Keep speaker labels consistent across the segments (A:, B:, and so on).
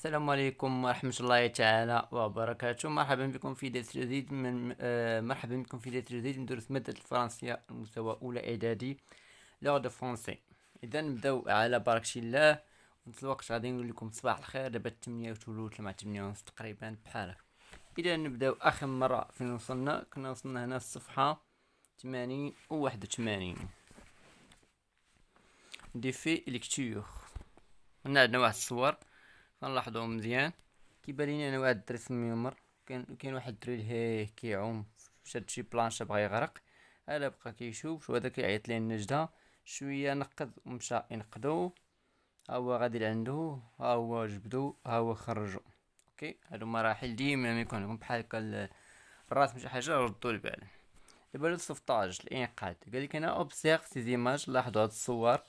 A: السلام عليكم ورحمة الله تعالى وبركاته. مرحبا بكم في درس جديد من دروس مادة الفرنسية المستوى أولى إعدادي لغة دو فرونسي. إذا نبداو على بركة الله. في نفس الوقت غادي نقول لكم صباح الخير. دابا 8 مع 8:30 تقريبا بحال هكا. إذا نبداو آخر مرة فين وصلنا. كنا وصلنا هنا الصفحة 81. ديفي ليكتور. هنا عندنا واحد الصور غنلاحظوه مزيان. كيبان لينا انا واحد الدري ميمر. كاين واحد الدري لهيه كيعوم شاد شي بلانشا بغا يغرق. هذا بقى كيشوف وهذا كيعيط ليه النجدة. شويه نقد ومشى ينقدو. ها هو غادي لعندو، ها هو جبدو، ها هو خرجو. اوكي، هادو مراحل ديما ما يكون لكم بحال هكا الراس مشي حاجه ردوا البال. دابا لو سوفتاج الانقاذ. قالك هنا اوبسيرف سي زيماج. لاحظوا هاد الصور.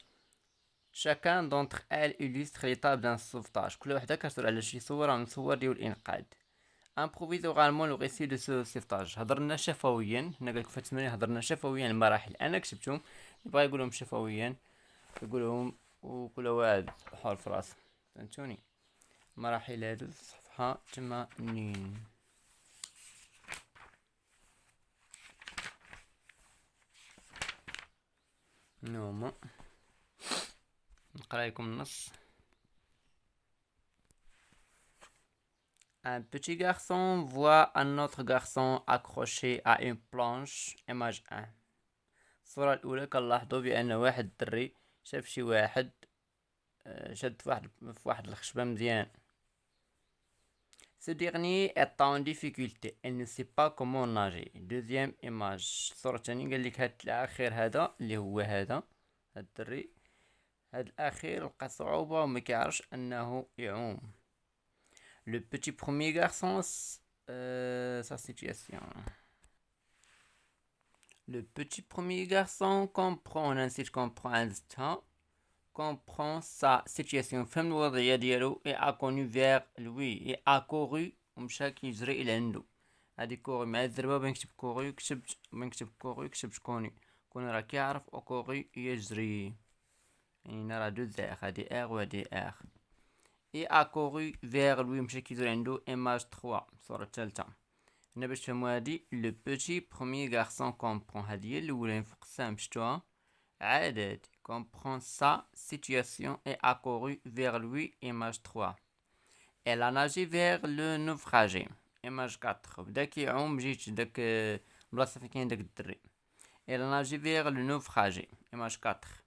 A: Chacun d'entre elles illustre l'étape d'un sauvetage. كل وحده كتدور على شي صورة من صور ديال الإنقاذ. Improvise oralement le récit de ce sauvetage. هضرنا شفويا. هنا قالك في التمرين هضرنا شفويا المراحل. أنا كتبتهم. يبغى يقولهم شفويا يقولهم وكل واحد حر في راسه. فهمتوني؟ مراحل هادو صفحة 80. نوما نقرا لكم النص. Un petit garçon voit un autre garçon accroché à une planche. image 1. الصورة الأولى كنلاحظو بأن واحد الدري شاف شي واحد شاد في واحد الخشبة مزيان. Ce dernier est en difficulté. Il ne sait pas comment nager. Deuxième image. الصورة الثانية قالك هاد الأخير هذا اللي هو هاد الدري. هاد الأخير لقى صعوبة وما كيعرفش أنه يعوم. Le petit premier garçon, sa situation. Le petit premier garçon comprend sa situation. فهم الوضعية ديالو et a connu vers lui et a couru ومشى كيجري إلى عنده. هادي كوري مع الزربة بنكتب كوري كتبت كوني راه كيعرف أو كوري يجري. يعني راه دو زير هادي إغ وهادي إغ. et a couru vers lui مشى كيجري عنده. image 3 الصورة الثالثة. هنا باش تفهموا هادي le petit premier garçon comprend. هادي هي الأولى فوق السهم شتوها عاد comprend sa situation et a couru vers lui. image 3. elle a nagé vers le naufragé. image 4 بدا كيعوم جيت داك البلاصة فين كاين داك الدري. elle a nagé vers le naufragé. image 4.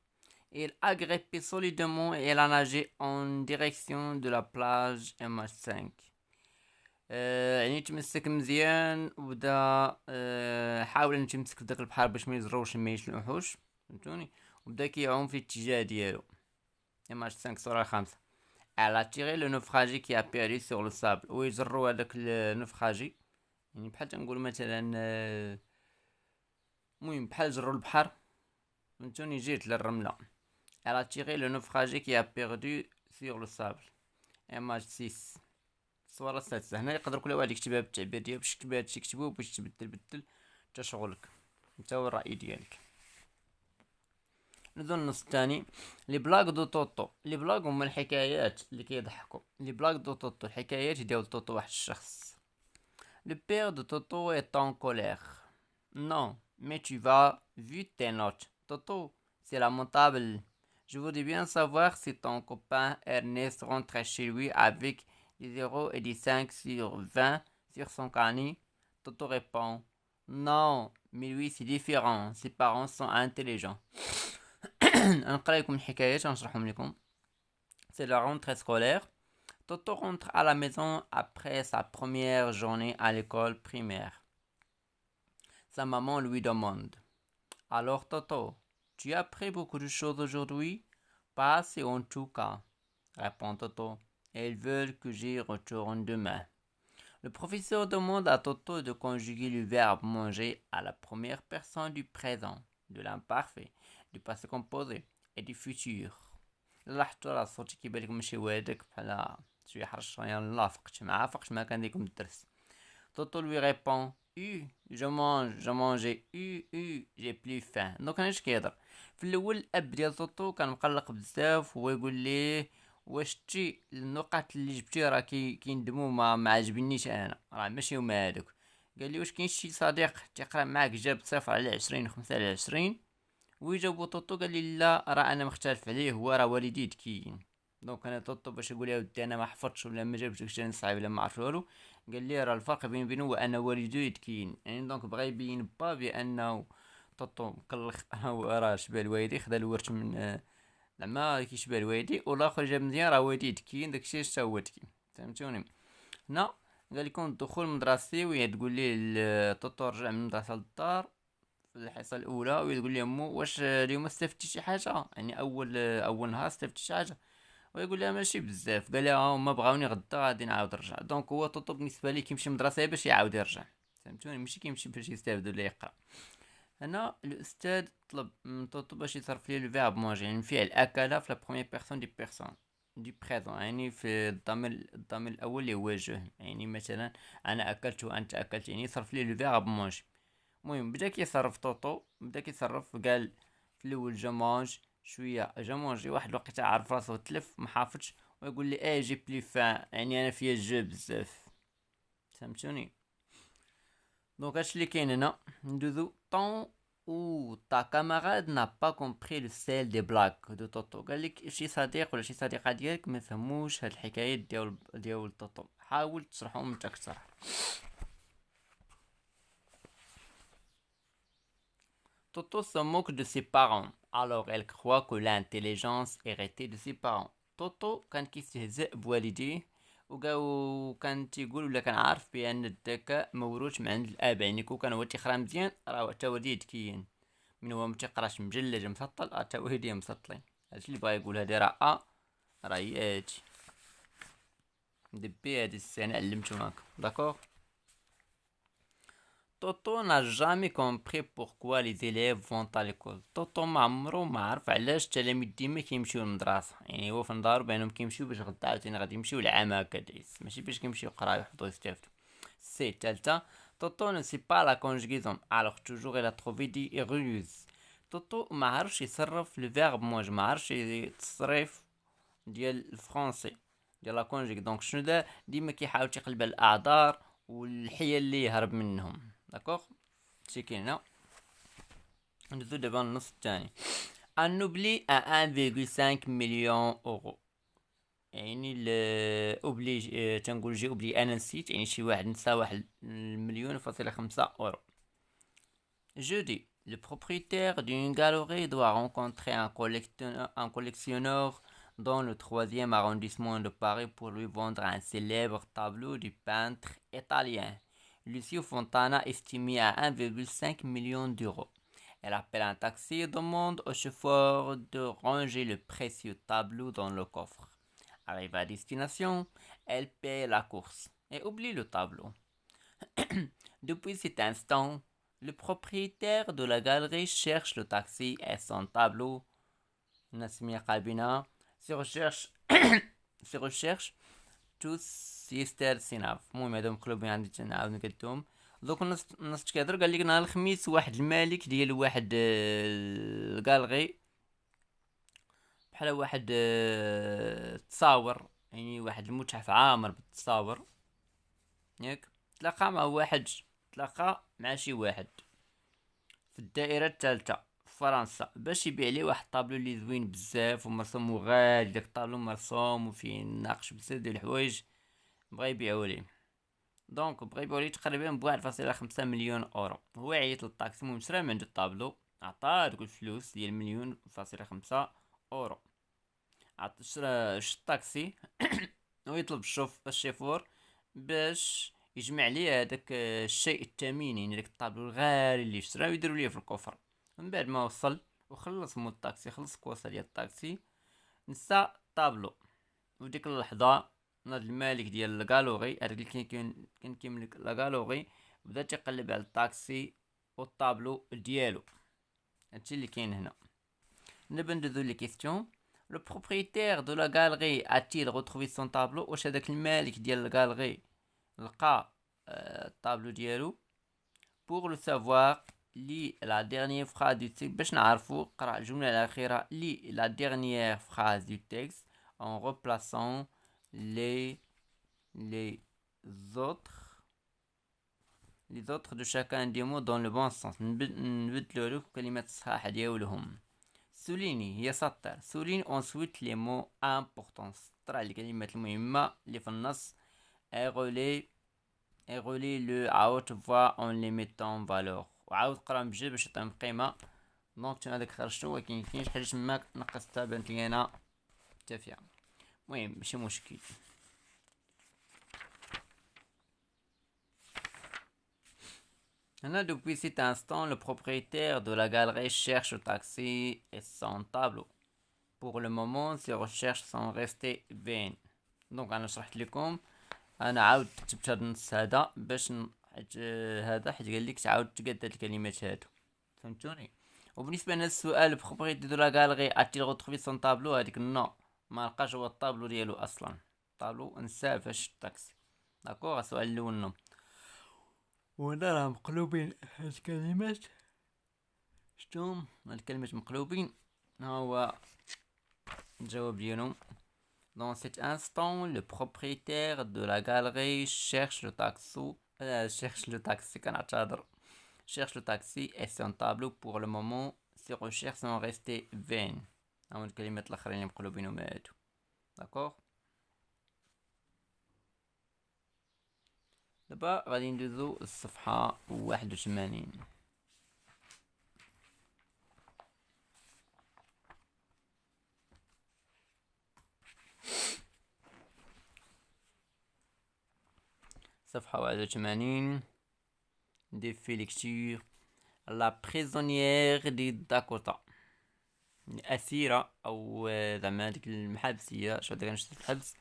A: il a grimpé solidement et elle a nagé en direction de la plage. image 5. يعني تمسك مزيان وبدا حاول ان تمسك في داك البحر باش ما يزروش ما يشلوحوش. فهمتوني؟ وبدا كيعوم في الاتجاه ديالو. image 5 صورة 5. elle a tiré le naufragé qui a péri sur le sable. ويجروا هذاك النفخاجي يعني بحال تنقول مثلا المهم بحال جروا البحر. فهمتوني؟ جيت للرملة. elle a tiré le naufragé qui a perdu sur le sable. image 6 الصورة السادسة. هنا يقدر كل واحد يكتبها بالتعبير ديالو. باش تكتب هادشي كتبو باش تبدل تا شغلك انت والرأي ديالك. ندوز النص الثاني. لي بلاغ دو توتو. لي بلاغ هما الحكايات اللي كيضحكوا. لي بلاغ دو توتو الحكايات ديال توتو واحد الشخص. Le père de Toto est en colère. Non, mais tu vas vu tes notes. Toto, c'est lamentable. Je voudrais bien savoir si ton copain Ernest rentre chez lui avec des 0 et des 5 sur 20 sur son carnet. Toto répond non, mais lui c'est différent. Ses parents sont intelligents. نقرا لكم الحكايات ونشرحهم لكم. C'est la rentrée scolaire. Toto rentre à la maison après sa première journée à l'école primaire. Sa maman lui demande: alors Toto, tu as appris beaucoup de choses aujourd'hui? Pas assez en tout cas, répond Toto. Ils veulent que j'y retourne demain. Le professeur demande à Toto de conjuguer le verbe manger à la première personne du présent, de l'imparfait, du passé composé et du futur. لاحظتوا راه صوتي كيبان لكم ماشي هذاك بحال شويه حرش يعني لافقت مع كان ديكم الدرس. Toto lui répond: je mange, j'ai plus faim. دونك انا اش كيهضر في الاول الاب ديال توتو كان مقلق بزاف وهو يقول ليه واش تي النقاط اللي جبتي راه كيندموا ما عجبنيش انا، راه ماشي هما هادوك. قال لي واش كاين شي صديق تيقرا معاك جاب 0 على 20 5 على 20؟ ويجاوبو طوطو قال لي لا راه انا مختلف عليه، هو راه والدي ذكيين. دونك انا طوطو باش نقول يا ودي انا ما حفظتش ولا ما جابش داكشي نصعيب ولا ما عرفت والو، قال لي راه الفرق بيني وانا والدي ذكيين. يعني دونك بغا يبين با بانه طوطو مكلخ راه شبه الوالدي، خدا الورث من زعما كيشبه الوالدي، والاخر جاب مزيان راه والدي ذكيين، داكشي حتى هو ذكي. فهمتوني؟ هنا قال لكم الدخول المدرسي، وهي تقول لي طوطو رجع من المدرسه للدار في الحصه الاولى، وتقول لي امو واش اليوم استفدتي شي حاجه، يعني اول نهار استفدتي شي حاجه؟ ويقول لها ماشي بزاف، قال لها هما بغاوني غدا غادي نعاود نرجع. دونك هو طوطو بالنسبه لي كيمشي المدرسه باش يعاود يرجع. فهمتوني؟ ماشي كيمشي باش يستافد ولا يقرا. هنا الاستاذ طلب من طوطو باش يصرف ليه الفيرب مونجي، يعني الفعل اكل في لا بروميير بيرسون دي بيرسون دي بريزون، يعني في الضمير الاول اللي هو جو. يعني مثلا انا اكلت وانت اكلت، يعني يصرف ليه الفيرب مونجي. المهم بدا كيصرف طوطو، بدا كيصرف، قال في الاول جو مونج، شويه جو مونجي، واحد الوقت عارف راسو تلف ما حافظش، ويقول لي جي بلي فان، يعني انا فيا جو بزاف. فهمتوني؟ دونك هادشي اللي كاين هنا. ندوزو طون ou ta camarade n'a pas compris le sel des blagues de Toto. قال لك شي صديق ولا شي صديقه ديالك ما فهموش هاد الحكايات ديال طوطو، حاول تشرحهم انت اكثر. Toto se moque de ses parents alors elle croit que l'intelligence héritée de ses parents. Toto كان كيستهزئ بوالديه، وكان تيقول ولا كان عارف بان الذكاء موروث من عند الاب، يعني كون كان هو تيقرا مزيان راه حتى والديه ذكيين، من هو متيقراش مجلج مسطل حتى والديه مسطلين. هادشي اللي بغا يقول، هادي راه راه هي هادشي دبي، هادي السنه علمتو معاك داكوغ. Toto n'a jamais compris pourquoi les élèves vont à l'école. Toto ما عمرو ما عرف علاش التلاميذ ديما كيمشيو للمدرسة، يعني هو في نظرو بانهم كيمشيو باش غدا عاوتاني غادي يمشيو للعام هكا دايز، ماشي باش كيمشيو يقراو يحفظو يستافدو. سي التالتة، Toto ne sait pas la conjugaison alors toujours il a trouvé des ruses. Toto ما عرفش يصرف الفيرب موج، ما عرفش التصريف ديال الفرونسي ديال لا كونجيك. دونك شنو دا ديما كيحاول تيقلب الاعذار والحيل اللي يهرب منهم. داكوغ شي كاين هنا. ندوزو دابا النص الثاني. ان اوبلي 1.5 مليون اورو، يعني اوبلي تنقول جي اوبلي انا نسيت، يعني شي واحد نسى واحد المليون فاصلة 5 اورو. Jeudi, le propriétaire d'une galerie doit rencontrer un collectionneur dans le 3e arrondissement de Paris pour lui vendre un célèbre tableau du peintre italien Lucio Fontana estimé à 1,5 million d'euros. Elle appelle un taxi et demande au chauffeur de ranger le précieux tableau dans le coffre. Arrivée à destination, elle paie la course et oublie le tableau. Depuis cet instant, le propriétaire de la galerie cherche le taxi et son tableau. نسمية قلبنا سي ريشيرش توس يستر سيناف. المهم هادو مقلوبين عندي تنعاود نقدهم. دوك النص كيهضر، قال لك نهار الخميس واحد المالك ديال واحد الكالغي، بحال واحد التصاور، يعني واحد المتحف عامر بالتصاور ياك، تلاقى مع شي واحد في الدائرة الثالثة في فرنسا باش يبيع ليه واحد الطابلو اللي زوين بزاف ومرسوم وغالي. داك الطابلو مرسوم وفيه نقش بزاف ديال الحوايج، بغا يبيعو ليه. دونك بغا يبيعو ليه تقريبا ب1.5 مليون اورو. هو عيط للطاكسي، المهم شرا من عند الطابلو، عطاه دوك الفلوس ديال 1.5 مليون اورو. شرا الطاكسي ويطلب الشيفور باش يجمع ليه هذاك الشيء الثمين، يعني داك الطابلو الغالي اللي شرا ويديروا ليه في الكفر. من بعد ما وصل وخلص مول الطاكسي، خلص الكواسه ديال الطاكسي، نسى الطابلو. وديك اللحظه ناض المالك ديال الكالوري، هذاك اللي كان كيملك لا بدا تيقلب على الطاكسي والطابلو ديالو. هادشي اللي كاين هنا. دابا ندوزو لي كيستيون. Le propriétaire de la galerie a-t-il retrouvé son tableau؟ واش هذاك المالك ديال الكالغي لقى الطابلو ديالو؟ pour le savoir lis la dernière phrase du texte. باش نعرفو قرا الجمله الاخيره، lis la dernière phrase du texte en replaçant les autres de chacun des mots dans le bon sens. نبدلوا كلمات الصحاح ديالهم. souligne هي سطر. souligne ensuite les mots importants. سطر على الكلمات المهمة اللي في النص. et relie le à haute voix en les mettant en valeur. وعاود قرا بجد باش تعطيهم قيمة. دونك هذاك خرجتو ولكن كاينش حاجة تماك نقصتها بانت لي انا تافهة. المهم ماشي مشكل. Depuis cet instant, le propriétaire de la galerie cherche le taxi et son tableau. Pour le moment, ses recherches sont restées vaines. Donc أنا شرحت لكم. أنا عاود كتبت هاد النص هذا باش هذا حيت قال لك تعاود تقاد هاد الكلمات هادو. فهمتوني؟ وبالنسبة لهاد السؤال propriétaire de la galerie a-t-il retrouvé son tableau هاديك نو ما لقاش هو الطابلو ديالو أصلا. الطابلو نساه فاش التاكسي. داكوغ السؤال الأول نو. وهنا راه مقلوبين هاد الكلمات. شتوهم هاد الكلمات مقلوبين. ها هو الجواب ديالهم. Dans cet instant, le propriétaire de la galerie cherche le taxi et son tableau. Pour le moment, ses recherches sont restées vaines. هاو الكلمات الآخرين اللي مقلوبينهم هادو. داكوغ. دابا غادي ندوزو الصفحة 81. صفحة 81. défi lecture. La prisonnière de Dakota. أسيرة أو زعما هاديك المحابسية شو هاديك نشوف الحبس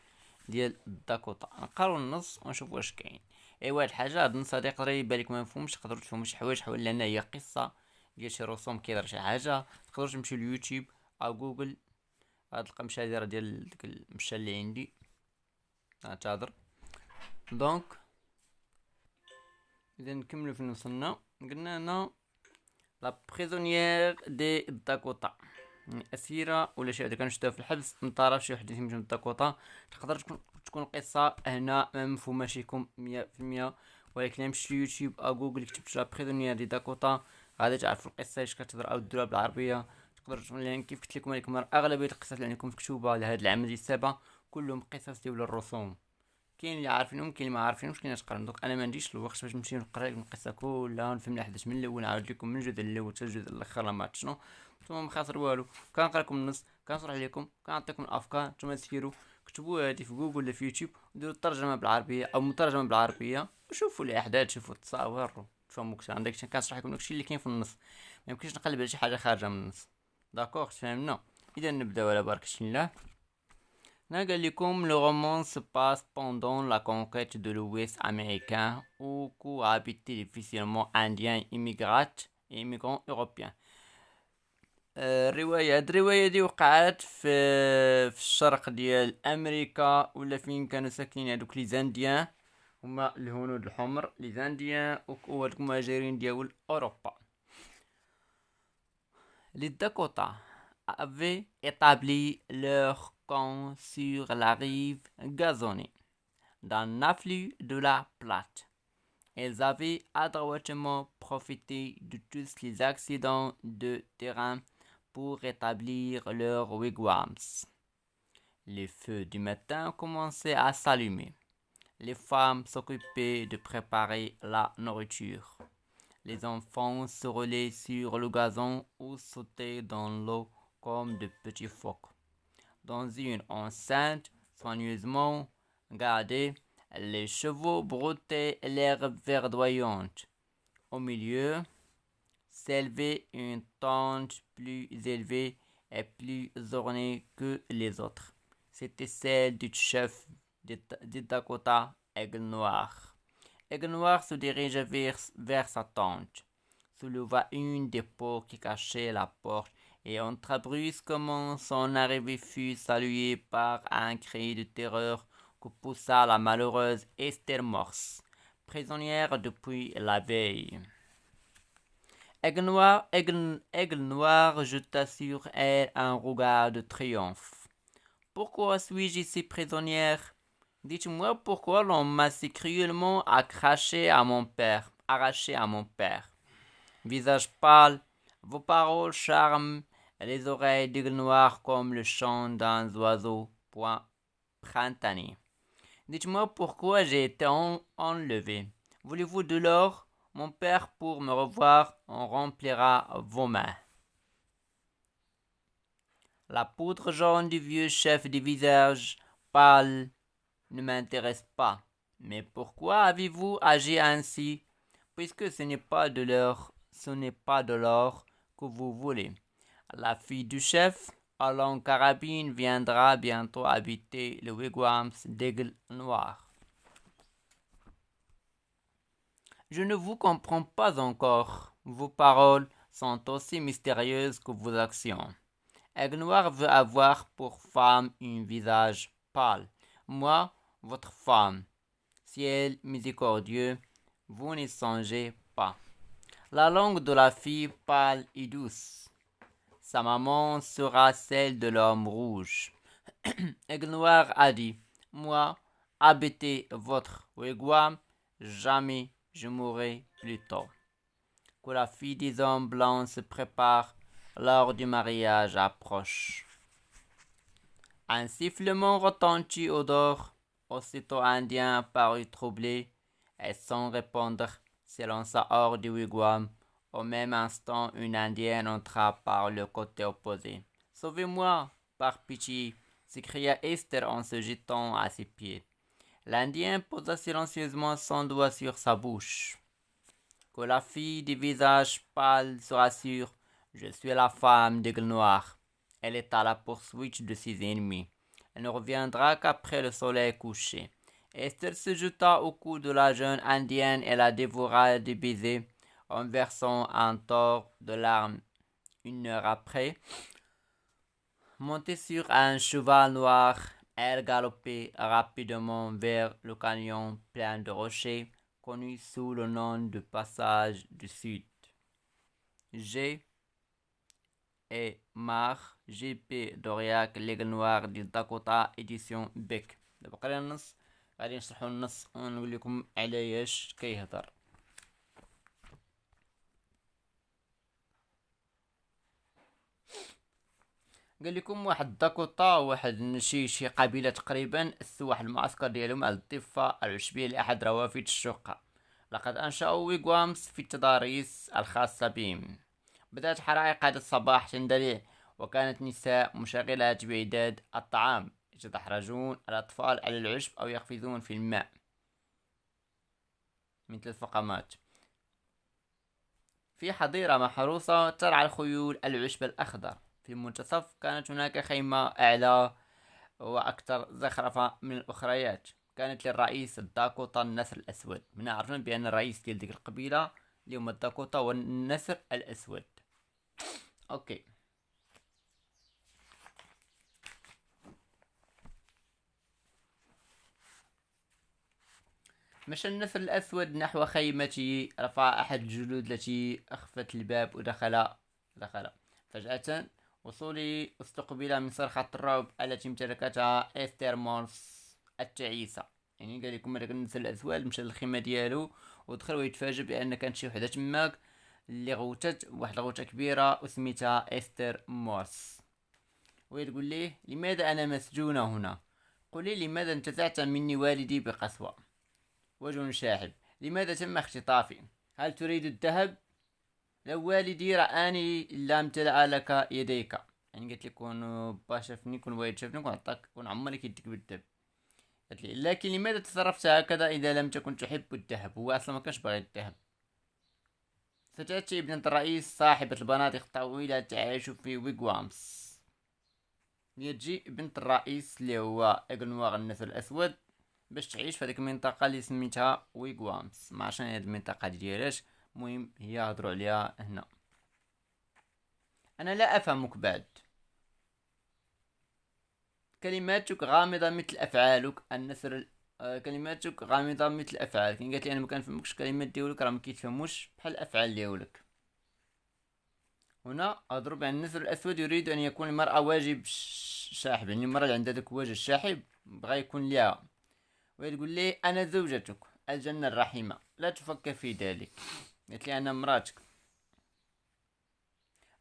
A: ديال داكوتا. نقراو النص ونشوف واش كاين. واحد الحاجة هاد النص هذا يقدر يبان لكم مفهومش. تقدروا تفهموا شي حوايج حول لأن هي قصة ديال شي رسوم كيدير شي حاجة. تقدروا تمشيو ليوتيوب أو جوجل. هاد القمشة هادي راه ديال ديك المشة اللي عندي تهضر. دونك إذا نكملو في نوصلنا. قلنا هنا لا بريزونيير دي داكوتا أسيرة ولا شي حاجة كنشدها في الحبس مطارف شي وحدة من داكوتا. تقدر تكون قصة هنا ما مفهوماش ليكم 100%. ولكن مشيت ليوتيوب أو جوجل كتبت لا بريزونيير دي داكوتا غادي تعرفوا القصة اش كتهضر أو ديروها بالعربية. تقدروا تشوفوا لان كيف قلت لكم أغلبية القصص اللي عندكم مكتوبة لهاد العام ديال السابع كلهم قصص ديال الرسوم. كاين اللي عارفينهم كاين اللي ما عارفينهمش كاين تقراهم. دونك انا ما عنديش الوقت باش نمشي نقرا لكم القصه كلها ونفهم الاحداث من الاول نعاود لكم من الجزء الاول حتى الجزء الاخر ما عرفت شنو. نتوما ما خاسر والو. كنقرا لكم النص كنشرح لكم كنعطيكم الافكار نتوما سيروا كتبوا هادي في جوجل ولا في يوتيوب وديروا الترجمه بالعربيه او مترجمه بالعربيه وشوفوا الاحداث شوفوا التصاور تفهموا كثر. عندك كنشرح لكم داكشي اللي كاين في النص. ما يمكنش نقلب على شي حاجه خارجه من النص. داكوغ تفهمنا. اذا نبداو على بركه الله. Le roman se passe pendant la conquête de l'Ouest américain où cohabitaient difficilement indiens immigrants européens. الرواية دي وقعت في الشرق ديال أمريكا ولا فين كانوا ساكنين هادوك لي زانديان هما الهنود الحمر لي زانديان وهادوك المهاجرين ديال أوروبا. Les Dakota avaient établi leur camp sur la rive gazonnée d'un afflux de la Platte. Ils avaient adroitement profité de tous les accidents de terrain pour établir leurs wigwams. Les feux du matin commençaient à s'allumer. Les femmes s'occupaient de préparer la nourriture. Les enfants se roulaient sur le gazon ou sautaient dans l'eau comme de petits phoques. Dans une enceinte soigneusement gardée, les chevaux broutaient l'herbe verdoyante. Au milieu s'élevait une tente plus élevée et plus ornée que les autres. C'était celle du chef de Dakota, Aigle Noir. Aigle Noir se dirigea vers sa tente, souleva une des portes qui cachait la porte et entra brusquement. Son arrivée fut saluée par un cri de terreur que poussa la malheureuse Esther Morse, prisonnière depuis la veille. Aigle Noir jeta sur elle un regard de triomphe. Pourquoi suis-je ici prisonnière? Dites-moi pourquoi l'on m'a si cruellement arraché à mon père. Visage pâle, vos paroles charment les oreilles d'aigle noir comme le chant d'un oiseau point printanier. Dites-moi pourquoi j'ai été enlevé. Voulez-vous de l'or? Mon père, pour me revoir, en remplira vos mains. La poudre jaune du vieux chef du visage pâle ne m'intéresse pas. Mais pourquoi avez-vous agi ainsi? Puisque ce n'est pas de l'or que vous voulez. La fille du chef, à longue carabine, viendra bientôt habiter le wigwam d'Aigle Noir. Je ne vous comprends pas encore. Vos paroles sont aussi mystérieuses que vos actions. Aigle Noir veut avoir pour femme un visage pâle. Moi, votre femme. Ciel miséricordieux, vous n'y songez pas. La langue de la fille pâle et douce. Sa maman sera celle de l'homme rouge. Aigle Noir a dit, moi, habitez votre wigwam, jamais je mourrai plus tôt. Que la fille des hommes blancs se prépare, l'heure du mariage approche. Un sifflement retentit au dehors. Aussitôt Indien parut troublé, et sans répondre, s'élança hors du wigwam. Au même instant, une Indienne entra par le côté opposé. Sauvez-moi, par pitié, s'écria Esther en se jetant à ses pieds. L'Indien posa silencieusement son doigt sur sa bouche. Que la fille du visage pâle se rassure, je suis la femme d'Aigle Noir. Elle est à la poursuite de ses ennemis. Elle ne reviendra qu'après le soleil couché. Esther se jeta au cou de la jeune indienne et la dévora de baisers, en versant un torrent de larmes. Une heure après, montée sur un cheval noir, elle galopait rapidement vers le canyon plein de rochers, connu sous le nom de passage du Sud. G. et Mar J.P. دورياك الليج نوار دي داكوتا إديسيون بيك. دابا قرينا النص غادي نشرحو النص ونقول لكم على اش كيهضر. قال لكم واحد داكوتا واحد شي قبيله تقريبا اسوا واحد المعسكر ديالهم على الضفه العشبيه لاحد روافد الشقه. لقد انشاوا ويغوامس في التضاريس الخاصه بهم. بدأت حرائق هذا الصباح تندلع، وكانت نساء مشغلات بإعداد الطعام يتدحرجون الأطفال على العشب أو يقفزون في الماء مثل الفقامات. في حظيرة محروسة ترعى الخيول العشب الأخضر. في المنتصف كانت هناك خيمة أعلى وأكثر زخرفة من الأخريات. كانت للرئيس الداكوتا النسر الأسود. من عرفنا بأن الرئيس ديال ديك القبيلة اليوم الداكوتا والنسر الأسود. اوكي. مشى النسر الأسود نحو خيمته. رفع أحد الجنود التي أخفت الباب ودخل. فجأة وصولي استقبل من صرخة الرعب التي امتلكتها إستر مورس التعيسة. يعني قال لكم هذاك النسر الأسود مشى للخيمة ديالو ودخل ويتفاجئ بأن كانت شي وحدة تماك اللي غوتت واحد الغوتة كبيرة وسميتها إستر مورس، وهي تقول ليه لماذا أنا مسجونة هنا؟ قل لي لماذا انتزعت مني والدي بقسوة؟ وجه شاحب. لماذا تم اختطافي؟ هل تريد الذهب؟ لو والدي رآني لا امتلأ لك يديك. يعني قالت لي كون با شافني كون والد شافني كون عطاك كون عمرك يديك بالذهب. قالت لي لكن لماذا تصرفت هكذا إذا لم تكن تحب الذهب؟ هو أصلا ما كانش باغي الذهب. ستأتي ابنة الرئيس صاحبة البنادق الطويلة تعيش في ويغوامس. يجي بنت الرئيس اللي هو إيغل نوار النسر الأسود باش تعيش في هذيك المنطقة اللي سميتها ويغوامس. ما عرفتش هاد المنطقة ديالاش، المهم هي هضروا عليها هنا. أنا لا أفهمك بعد. كلماتك غامضة مثل أفعالك. النسر كلماتك غامضة مثل أفعالك. يعني قالت لي أنا ما كنفهمكش الكلمات ديالك راه ما كيتفهموش بحال الأفعال ديالك. هنا أضرب عن النسر الأسود يريد أن يكون المرأة واجب شاحب، يعني المرأة اللي عندها داك الوجه الشاحب بغا يكون ليها، وتقول لي أنا زوجتك الجنة الرحيمة لا تفكر في ذلك. قالت لي أنا مراتك.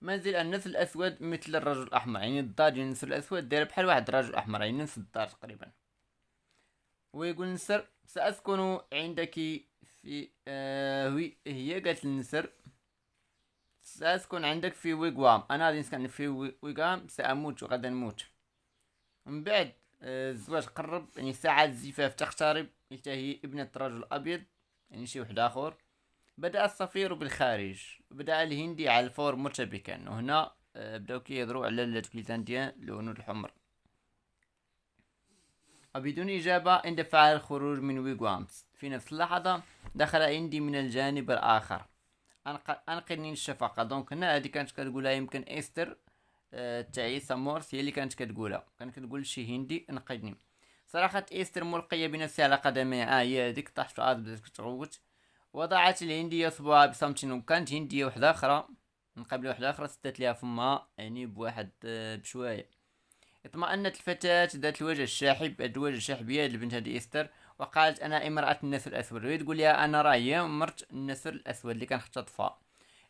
A: منزل النسر الأسود مثل الرجل الأحمر، يعني الدار ديال النسر الأسود داير بحال واحد الرجل الأحمر، يعني نفس الدار تقريبا. ويقول النسر سأسكن عندك في هي قالت للنسر سأسكن عندك في ويغوام، أنا غادي نسكن في ويغوام، سأموت وغدا نموت. من بعد الزواج قرب، يعني ساعة الزفاف تقترب، هي ابنة رجل أبيض، يعني شي واحد آخر. بدأ الصفير بالخارج، بدأ الهندي على الفور مرتبكا، وهنا بداو كيهضروا على الكليزانديان الهنود الحمر. وبدون إجابة اندفع الخروج من ويغوامز. في نفس اللحظة دخل هندي من الجانب الآخر. أنقذني الشفقة. دونك هنا هادي كانت كتقولها يمكن إستر تعيسة مورس، هي اللي كانت كتقولها، كانت كتقول شي هندي انقذني. صرخت إستر ملقية بنفسها على قدميها، هي هاديك طاحت في الأرض بدات كتغوت. وضعت الهندية صباعها بصمت، وكانت هندية وحدة أخرى من قبل وحدة أخرى سدت ليها فمها، يعني بواحد بشوية. اطمأنت الفتاة ذات الوجه الشاحب، الوجه الشاحبية البنت هذه إستر، وقالت أنا امرأة النسر الأسود. وهي تقول لها أنا راهي مرت النسر الأسود اللي كان اختطفها.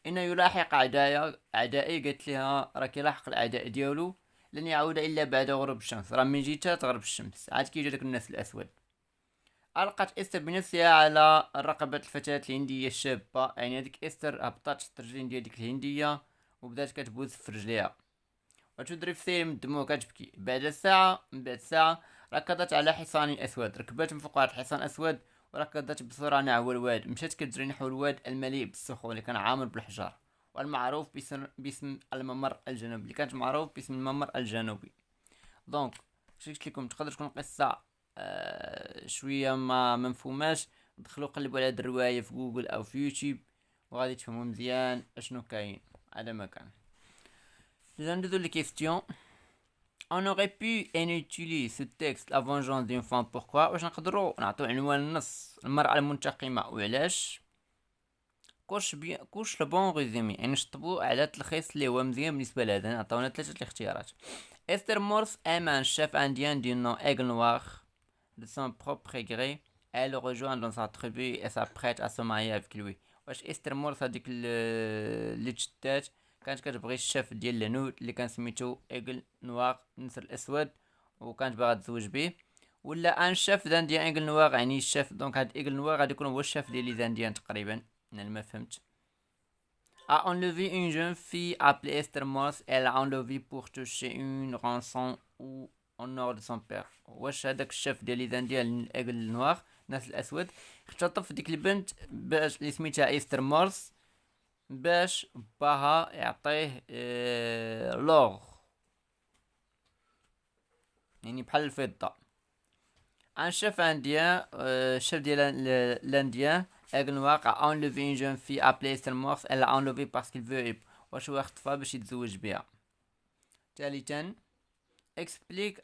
A: إنه يلاحق أعدائي. قالت لها راك يلاحق الأعداء ديالو، لن يعود إلا بعد غروب الشمس، راه من جيتها تغرب الشمس عاد كيجي داك النسر الأسود. ألقت إستر بنفسها على رقبة الفتاة الهندية الشابة، يعني هذيك إستر هبطات تحت الرجلين ديال ديك الهندية وبدات كتبوس في رجليها وتذرف فيه من الدموع كتبكي. من بعد ساعة ركضت على حصان أسود، ركبت من فوق واحد الحصان أسود وركضت بسرعة نحو الواد. مشات كتجري نحو الواد المليء بالصخور اللي كان عامر بالحجار، والمعروف باسم الممر الجنوبي، اللي كانت معروف باسم الممر الجنوبي. دونك قلت لكم تقدر تكون قصة شوية ما مفهوماش، دخلوا قلبوا على هاد الرواية في جوجل أو في يوتيوب وغادي تفهموا مزيان اشنو كاين على ما كان. J'en les questions. On aurait pu inutiler ce texte La vengeance d'une femme. Pourquoi واش نقدروا نعطيو عنوان النص المرأة المنتقمة وعلاش. كوش لبون ريزومي، يعني نشطبوا على تلخيص اللي هو مزيان بالنسبة لهذا. عطاونا 3 الاختيارات. Esther Morse aime un chef indien du nom Aigle Noir de son propre gré. Elle le rejoint dans sa tribu et s'apprête à se marier avec lui. واش إستر مورس هذيك اللي تشدات كانت كتبغي الشاف ديال الهنود اللي كان سميتو ايغل نوار النسر الاسود وكانت باغا تزوج به، ولا ان شاف دانديان ايغل نوار، يعني الشاف دونك هاد ايغل نوار غادي يكون هو الشاف ديال لي زانديان تقريبا، انا ما فهمت. A enlevé une jeune fille appelée Esther Moss. Elle a enlevé pour toucher une rançon ou honneur de son père. واش هذاك الشاف ديال لي زانديان الايغل نوار الناس الاسود اختطف ديك البنت باش اللي سميتها إستر مورس باش باها يعطيه لوغ، يعني بحال الفضة. ان شيف انديان الشيف ديال الانديان اغن واقع انلوفي اون جون في ابلي إستر مورس. الا انلوفي باسكو فو واش هو اختفى باش يتزوج بها. ثالثا explique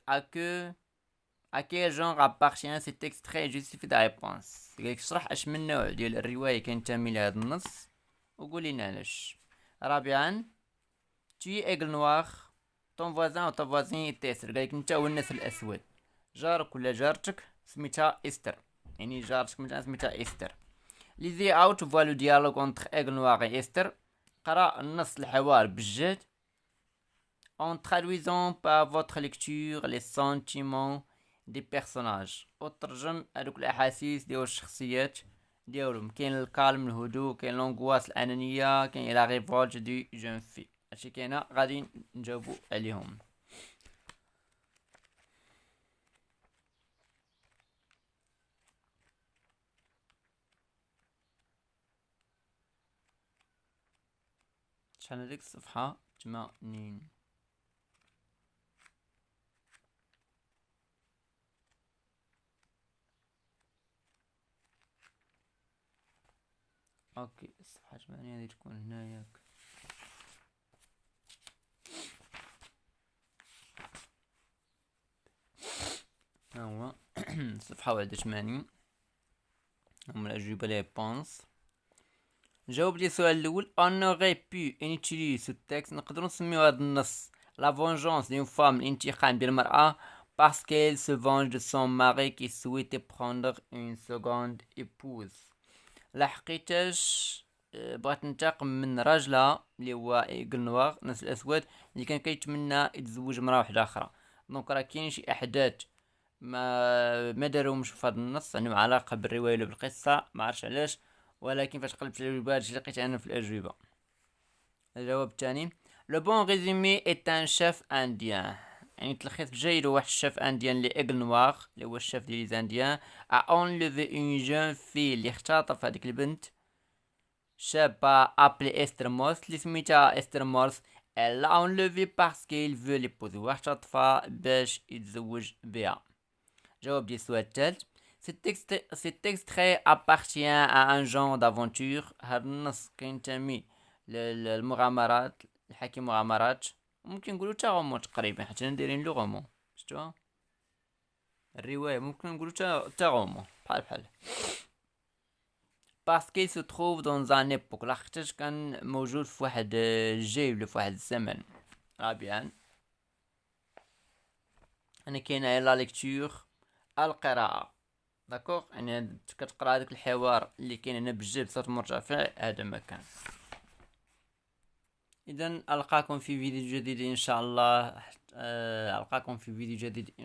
A: à quel genre appartient cet extrait et justifie ta réponse. قالك اشرح اش من نوع ديال الرواية كينتمي لهذا النص وقول لنا علاش. رابعا tu es aigle noir ton voisin ou ta voisine est Esther. قالك انت هو النسر الاسود، جارك ولا جارتك سميتها إستر، يعني جارتك مثلا سميتها إستر. lisez out voit le dialogue entre aigle noir et Esther. قرأ النص الحوار بالجهد en traduisant par votre lecture les sentiments دي بيرسوناج، وترجم هذوك الاحاسيس ديال الشخصيات ديالهم. كاين الكالم الهدوء، كاين لونغواس الانانيه، كاين لا ريفولت دي جون في. هادشي كاينه غادي نجاوبو عليهم. شحال هذيك الصفحه 80. اوكي الصفحه 8 غادي تكون هنايا. ها هو الصفحه 81 هم الاجوبه لي بونس. جاوب لي السؤال الاول. on aurait pu inutiliser ce texte. نقدروا نسميو هذا النص la vengeance d'une femme، الانتقام ديال المرأة parce qu'elle se venge de son mari qui souhaitait prendre une seconde épouse. لحقيتاش بغات تنتقم من راجلها اللي هو ايغل نوار الناس الاسود اللي كان كيتمنى يتزوج مرأة واحدة اخرى. دونك راه كاين شي احداث ما داروهمش في هذا النص، عندهم علاقه بالروايه ولا بالقصه، ما عرفتش علاش، ولكن فاش قلبت على الجواب لقيت انا في الاجوبه. الجواب الثاني لو بون ريزومي est un chef indien، يعني تلخيص جيد. واحد الشيف انديان اللي ايغل نوار اللي هو الشيف ديال ليزانديان ا enlevé une jeune fille اللي اختطف هذيك البنت شابة ابلي استر مورس اللي سميتها استر مورس. elle l'a enlevé parce qu'il veut l'épouser، واختطفها باش يتزوج بها. جواب ديال السؤال الثالث cet extrait appartient à un genre d'aventure. هذا النص كينتمي للمغامرات، الحكي مغامرات، ممكن نقولوا تا غومون تقريبا حيت انا دايرين لو غومون. شفتوها الروايه ممكن نقولوا تا غومون بحال parce qu'il se trouve dans un époque، لاختش كان موجود في واحد الجيل ولا في واحد الزمن. رابعا انا كاينه لا ليكتور القراءه. داكوغ يعني كتقرا هذاك الحوار اللي كاين هنا بالجيب بصوت مرتفع، هذا مكان. اذا القاكم في فيديو جديد ان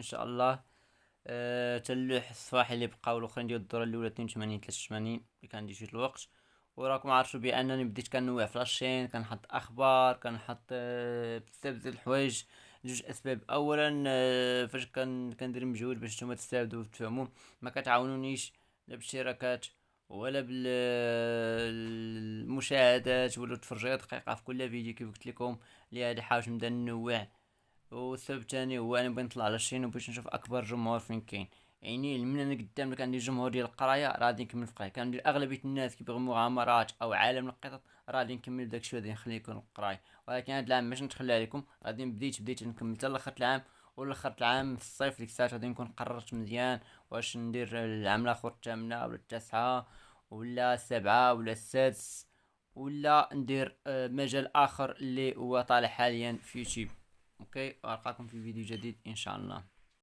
A: شاء الله. تلوح الصفاحي اللي بقاو الاخرين ديال الدوره الاولى 82 83 اللي كان دي شويه الوقت. وراكم عارفوا بانني بديت كنوع في لاشين، كنحط اخبار، كنحط بزاف ديال الحوايج. جوج اسباب. اولا فاش كندير مجهود باش نتوما تستافدوا وتفهموا، ما كتعاونونيش لا بالاشتراكات ولا بالمشاهدات ولا تفرجوا دقيقه في كل فيديو كيف قلت لكم. لهذا حاولت نبدا نوع. والسبب الثاني هو انا بغيت نطلع على الشين وباش نشوف اكبر جمهور فين كاين. يعني من انا قدام كان عندي جمهور ديال القرايه راه غادي نكمل في القرايه، كان اغلبيه الناس كيبغيو مغامرات او عالم القطط راه غادي نكمل داكشي غادي نخليكم القرايه. ولكن هذا العام باش نتخلى عليكم غادي بديت نكمل حتى لاخر العام. ولاخر العام في الصيف ديك الساعه غادي نكون قررت مزيان واش ندير العام الاخر الثامنه ولا التاسعه ولا السابعه ولا السادس، ولا ندير مجال اخر اللي هو طالع حاليا في يوتيوب. اوكي، والقاكم في فيديو جديد ان شاء الله.